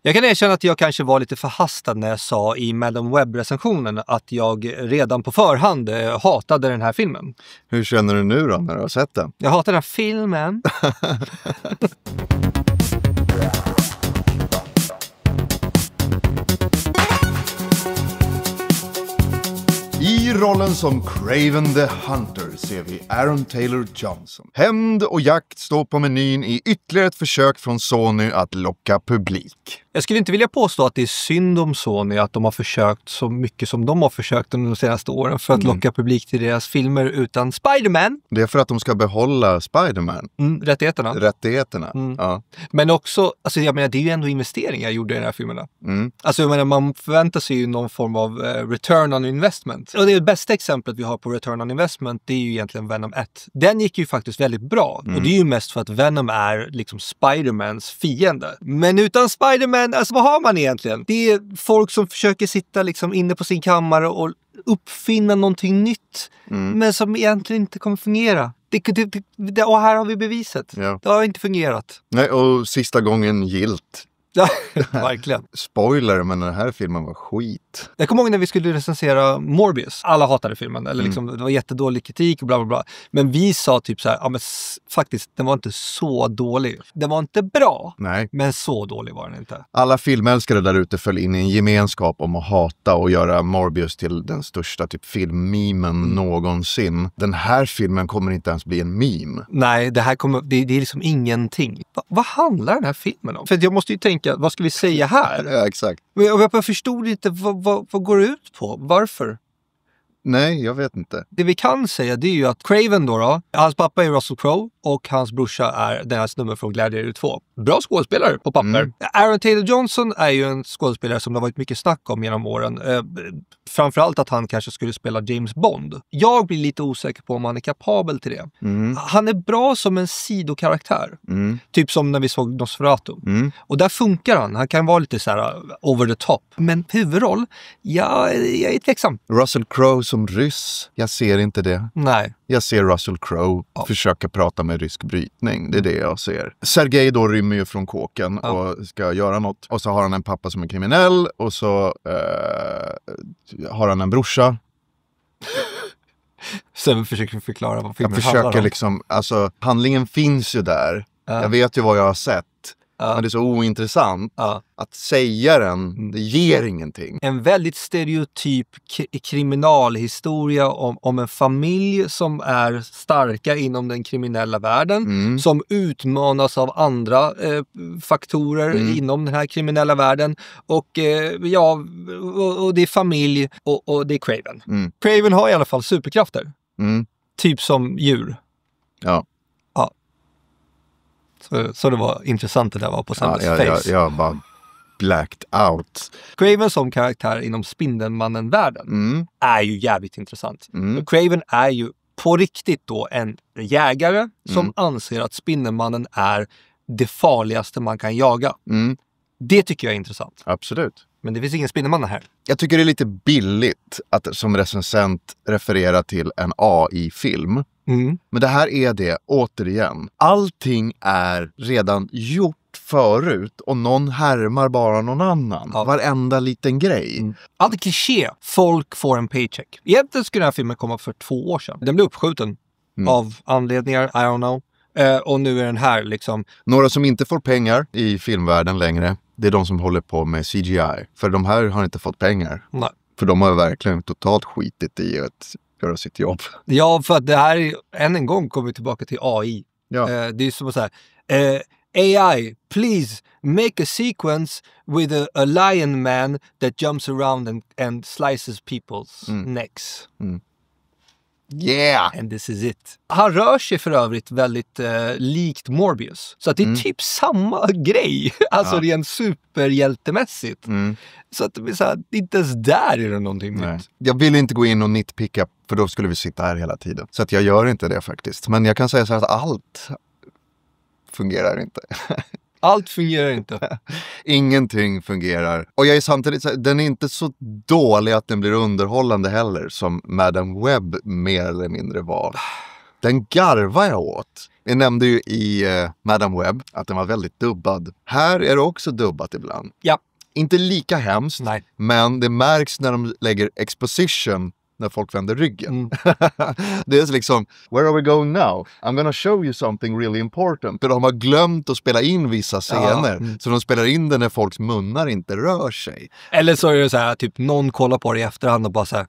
Jag kan erkänna att jag kanske var lite förhastad när jag sa i Madame Web-recensionen att jag redan på förhand hatade den här filmen. Hur känner du nu då när du har sett den? Jag hatar den här filmen. I rollen som Kraven the Hunter ser vi Aaron Taylor Johnson. Hämnd och jakt står på menyn i ytterligare ett försök från Sony att locka publik. Jag skulle inte vilja påstå att det är synd om Sony att de har försökt så mycket som de har försökt under de senaste åren för att locka publik till deras filmer utan Spider-Man. Det är för att de ska behålla Spider-Man. Rättigheterna. Ja. Men också, alltså jag menar, det är ju ändå investeringar jag gjorde i den här filmerna. Alltså jag menar, man förväntar sig ju någon form av return on investment. Och det bästa exemplet vi har på return on investment, det är ju egentligen Venom 1. Den gick ju faktiskt väldigt bra. Och det är ju mest för att Venom är liksom Spider-Mans fiende. Men utan Spider-Man, alltså vad har man egentligen? Det är folk som försöker sitta liksom inne på sin kammare och uppfinna någonting nytt. Men som egentligen inte kommer fungera. Och här har vi beviset. Ja. Det har inte fungerat. Nej, och sista gången gilt. Ja, verkligen. Spoiler, men den här filmen var skit. Jag kommer ihåg när vi skulle recensera Morbius. Alla hatade filmen. Eller liksom, det var jättedålig kritik och bla bla bla. Men vi sa typ så här, ja men faktiskt, den var inte så dålig. Den var inte bra. Nej. Men så dålig var den inte. Alla filmälskare där ute föll in i en gemenskap om att hata och göra Morbius till den största typ filmmemen någonsin. Den här filmen kommer inte ens bli en meme. Nej, det är liksom ingenting. Vad handlar den här filmen om? För jag måste ju tänka, vad ska vi säga här? Ja, exakt. Men jag förstod inte, vad går det ut på? Varför? Nej, jag vet inte. Det vi kan säga, det är ju att Kraven då, hans pappa är Russell Crowe och hans brorsa är deras nummer från Gladiator 2. Bra skådespelare på papper. Aaron Taylor Johnson är ju en skådespelare som det har varit mycket snack om genom åren. Framförallt att han kanske skulle spela James Bond. Jag blir lite osäker på om han är kapabel till det. Han är bra som en sidokaraktär. Typ som när vi såg Nosferatu. Och där funkar han. Han kan vara lite så här over the top. Men huvudroll, jag är tveksam. Russell Crowe som ryss, jag ser inte det. Nej. Jag ser Russell Crowe försöka prata med rysk brytning. Det är det jag ser. Sergej då rymmer ju från kåken och ska göra något. Och så har han en pappa som är kriminell. Och så har han en brorsa. Sen försöker vi förklara vad filmen handlar om. Jag försöker liksom, alltså handlingen finns ju där. Jag vet ju vad jag har sett. Men det är så ointressant att säga den, det ger ingenting. En väldigt stereotyp kriminalhistoria om en familj som är starka inom den kriminella världen. Som utmanas av andra faktorer inom den här kriminella världen. Och och det är familj och det är Kraven. Kraven har i alla fall superkrafter. Typ som djur. Ja. Så det var intressant det där var på Sanders face. Jag bara blacked out. Kraven som karaktär inom Spindelmannen-världen är ju jävligt intressant. Kraven är ju på riktigt då en jägare som anser att Spindelmannen är det farligaste man kan jaga. Det tycker jag är intressant. Absolut. Men det finns ingen Spindelmannen här. Jag tycker det är lite billigt att som recensent referera till en AI-film. Men det här är det, återigen. Allting är redan gjort förut och någon härmar bara någon annan. Varenda liten grej. Allt är kliché. Folk får en paycheck. Egentligen skulle den här filmen komma för 2 år sedan. Den blev uppskjuten av anledningar, I don't know. Och nu är den här liksom. Några som inte får pengar i filmvärlden längre, det är de som håller på med CGI. För de här har inte fått pengar. Nej. För de har verkligen totalt skitit i att göra sitt jobb. Ja, för att det här är, än en gång kommer vi tillbaka till AI. Ja. Det är som att säga AI, please make a sequence with a lion man that jumps around and slices people's necks. Yeah! And this is it. Han rör sig för övrigt väldigt likt Morbius. Så att det är typ samma grej. Alltså rent superhjältemässigt. Så att det är så här, inte ens där är det någonting nytt. Jag vill inte gå in och nitpicka, för då skulle vi sitta här hela tiden. Så att jag gör inte det faktiskt. Men jag kan säga så här att allt fungerar inte. Allt fungerar inte. Ingenting fungerar. Och jag är samtidigt så här, den är inte så dålig att den blir underhållande heller, som Madame Web mer eller mindre var. Den garvar jag åt. Jag nämnde ju i Madame Web att den var väldigt dubbad. Här är det också dubbat ibland. Ja. Inte lika hemskt, nej. Men det märks när de lägger exposition när folk vänder ryggen. Det är liksom, where are we going now? I'm gonna show you something really important. För de har glömt att spela in vissa scener. Så de spelar in det när folks munnar inte rör sig. Eller så är det så här, typ någon kollar på det i efterhand och bara så här,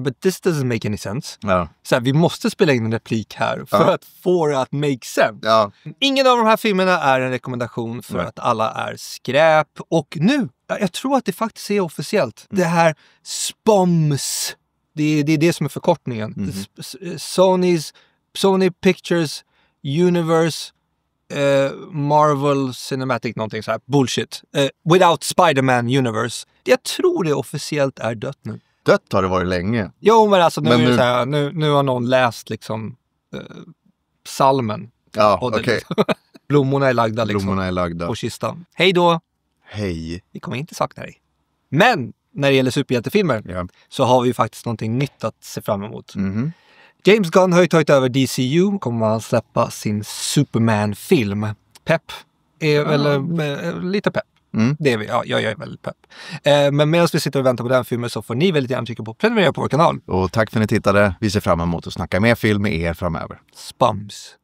but this doesn't make any sense. Ja. Så här, vi måste spela in en replik här för att få det att make sense. Ja. Ingen av de här filmerna är en rekommendation för att alla är skräp. Och nu, jag tror att det faktiskt är officiellt. Det här SPOMS. Det är det som är förkortningen. Sony Pictures Universe Marvel Cinematic någonting så här. Bullshit. Without Spider-Man Universe. Jag tror det officiellt är dött nu. Dött har det varit länge. Jo, men alltså nu, är det så här, nu har någon läst liksom psalmen. Ja, okej. Liksom. Blommorna är lagda liksom. Blommorna är lagda. På kistan. Hej då! Hej. Vi kommer inte sakna dig. Men när det gäller superhjältefilmer så har vi ju faktiskt någonting nytt att se fram emot. James Gunn har ju tagit över DCU. Kommer han släppa sin Superman-film. Pepp. Eller lite pepp. Det är vi. Ja, jag är väldigt pepp. Men medan vi sitter och väntar på den filmen så får ni väldigt gärna trycka på prenumerera på vår kanal. Och tack för att ni tittade. Vi ser fram emot att snacka mer film med er framöver. Spams.